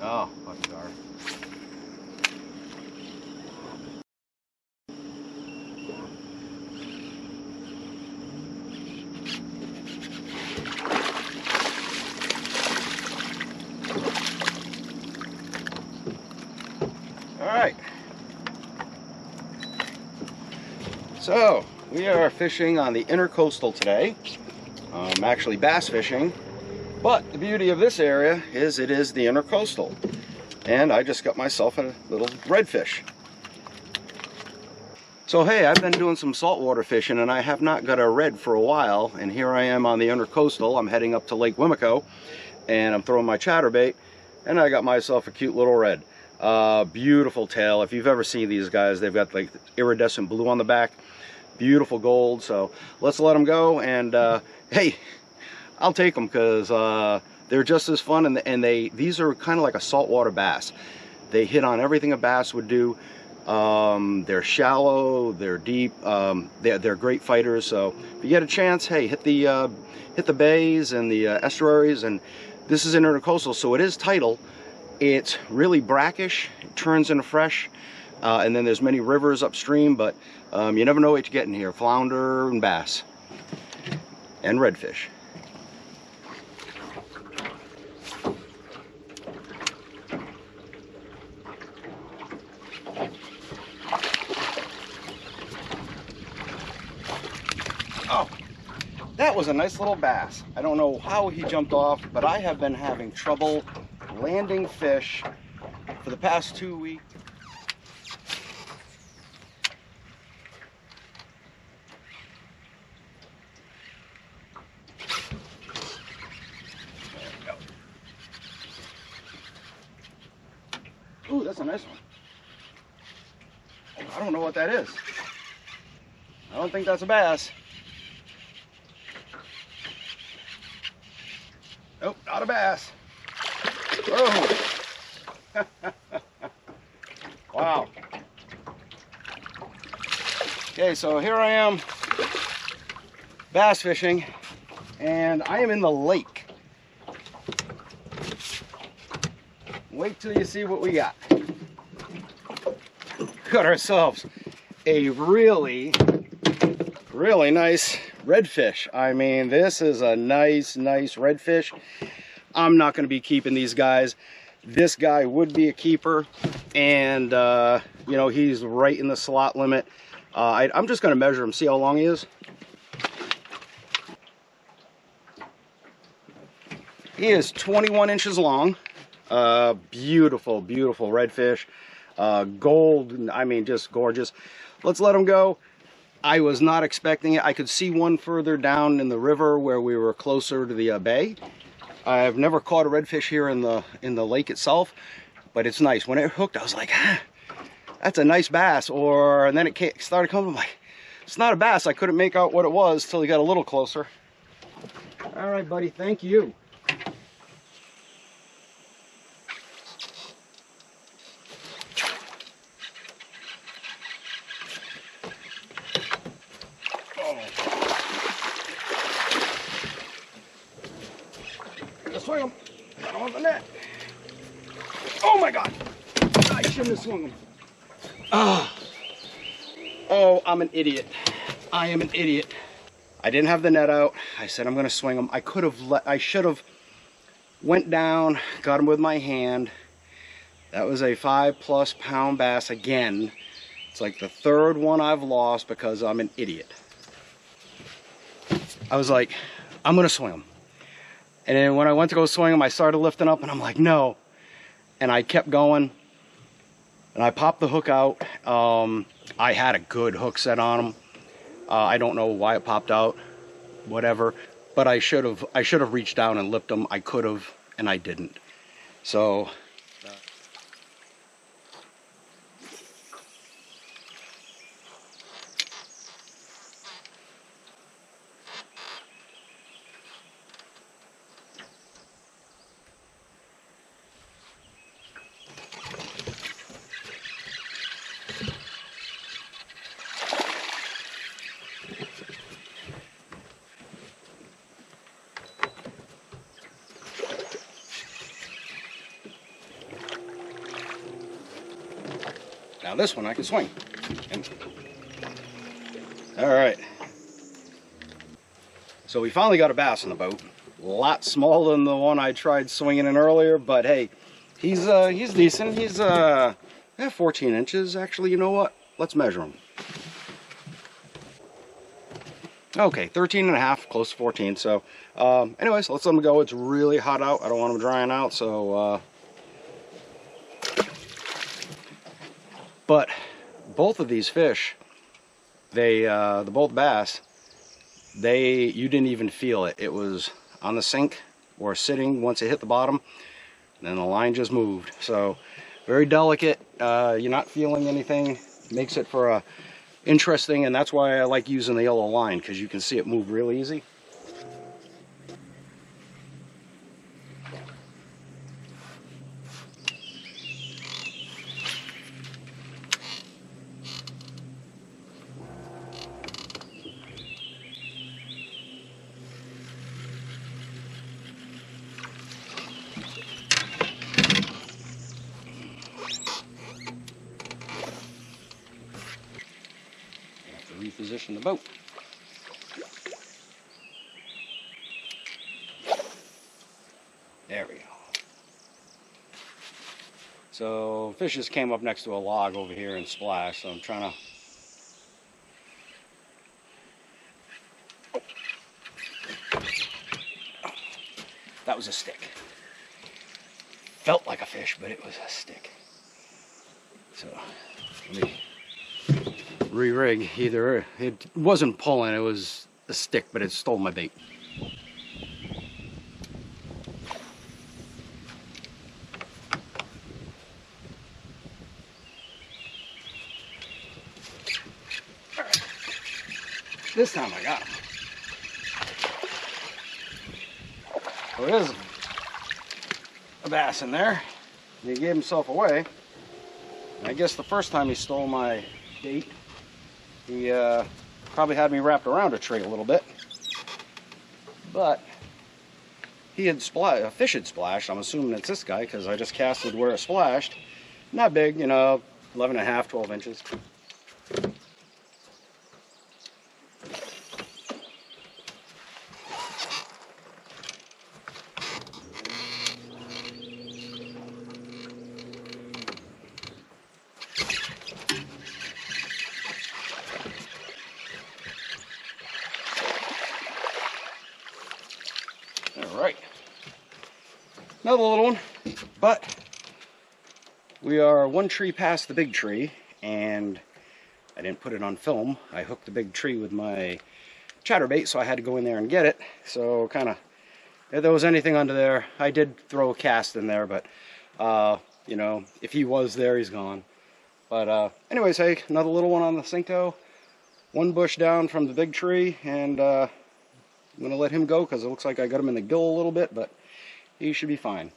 Oh, puppies are. All right. So we are fishing on the Intercoastal today. I'm actually bass fishing, but the beauty of this area is it is the Intercoastal, and I just got myself a little redfish. So hey, I've been doing some saltwater fishing and I have not got a red for a while, and here I am on the Intercoastal. I'm heading up to Lake Wimico and I'm throwing my chatterbait, and I got myself a cute little red. Beautiful tail. If you've ever seen these guys, they've got like iridescent blue on the back, beautiful gold. So let's let them go, and hey, I'll take them because they're just as fun, and these are kind of like a saltwater bass. They hit on everything a bass would do. They're shallow, they're deep, they're great fighters. So if you get a chance, hey, hit the bays and the estuaries. And this is Intercoastal, so it is tidal. It's really brackish, it turns into fresh, and then there's many rivers upstream, but you never know what you get in here. Flounder and bass and redfish. Oh, that was a nice little bass. I don't know how he jumped off, but I have been having trouble landing fish for the past 2 weeks. Ooh, that's a nice one. I don't know what that is. I don't think that's a bass. Nope, not a bass. Whoa. Wow. Okay, so here I am bass fishing, and I am in the lake. Wait till you see what we got. Got ourselves a really nice redfish. I mean, this is a nice redfish. I'm not going to be keeping these guys. This guy would be a keeper, and you know, he's right in the slot limit. I'm just going to measure him, see how long he is. He is 21 inches long. Beautiful redfish. Gold, I mean, just gorgeous. Let's let him go. I was not expecting it. I could see one further down in the river where we were closer to the bay. I've never caught a redfish here in the lake itself, but it's nice. When it hooked, I was like, ah, that's a nice bass. And then it started coming. I'm like, it's not a bass. I couldn't make out what it was till he got a little closer. All right, buddy. Thank you. Swing him. I don't want the net. Oh my God. I shouldn't have swung him. Oh, I'm an idiot. I am an idiot. I didn't have the net out. I said I'm going to swing him. I should have went down, got him with my hand. That was a 5+ pound bass again. It's like the third one I've lost because I'm an idiot. I was like, I'm going to swing him. And then when I went to go swing him, I started lifting up, and I'm like, no. And I kept going, and I popped the hook out. I had a good hook set on him. I don't know why it popped out, whatever. But I should have reached down and lifted him. I could have, and I didn't. So. Now this one I can swing. All right. So we finally got a bass in the boat. A lot smaller than the one I tried swinging in earlier, but hey, he's decent. He's 14 inches. Actually, you know what? Let's measure him. Okay, 13 and a half, close to 14. So anyways, let's let him go. It's really hot out. I don't want him drying out, so but both of these fish, they the both bass, you didn't even feel it. It was on the sink or sitting once it hit the bottom, then the line just moved. So very delicate. You're not feeling anything. Makes it for a interesting, and that's why I like using the yellow line, because you can see it move real easy. Reposition the boat. There we go. So fish just came up next to a log over here and splashed, so I'm trying to... That was a stick. Felt like a fish, but it was a stick. So let me re-rig. Either it wasn't pulling, it was a stick, but it stole my bait. All right. This time I got him. So there's a bass in there. He gave himself away. I guess the first time he stole my bait, he probably had me wrapped around a tree a little bit, but he had a fish had splashed. I'm assuming it's this guy because I just casted where it splashed. Not big, you know, 11 and a half, 12 inches. Alright, another little one, but we are one tree past the big tree, and I didn't put it on film. I hooked the big tree with my chatterbait, so I had to go in there and get it. So kind of, if there was anything under there, I did throw a cast in there, but you know, if he was there, he's gone. But anyways, hey, another little one on the Cinco, one bush down from the big tree, and I'm going to let him go because it looks like I got him in the gill a little bit, but he should be fine.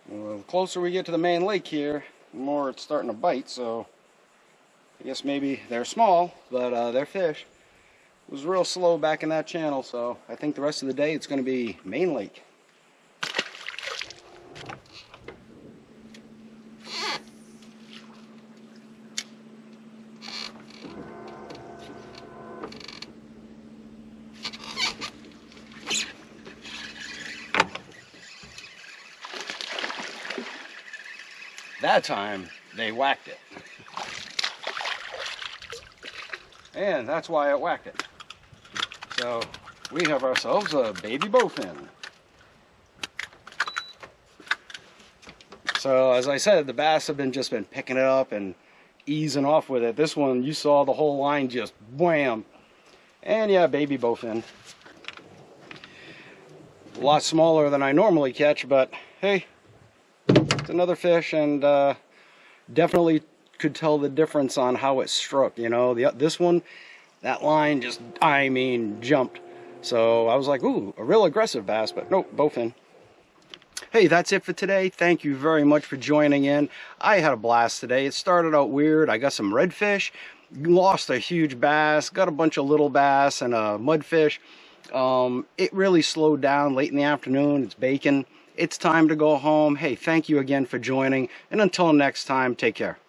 Well, the closer we get to the main lake here, the more it's starting to bite, so I guess maybe they're small, but they're fish. It was real slow back in that channel, so I think the rest of the day it's going to be main lake. That time they whacked it, and that's why it whacked it. So we have ourselves a baby bowfin. So as I said, the bass have just been picking it up and easing off with it. This one, you saw the whole line just wham. And yeah, baby bowfin. A lot smaller than I normally catch, but hey, it's another fish, and definitely could tell the difference on how it struck. You know, this one, that line just, I mean, jumped. So I was like, ooh, a real aggressive bass, but nope, bowfin. Hey, that's it for today. Thank you very much for joining in. I had a blast today. It started out weird. I got some redfish, lost a huge bass, got a bunch of little bass and a mudfish. It really slowed down late in the afternoon. It's baking. It's time to go home. Hey, thank you again for joining. And until next time, take care.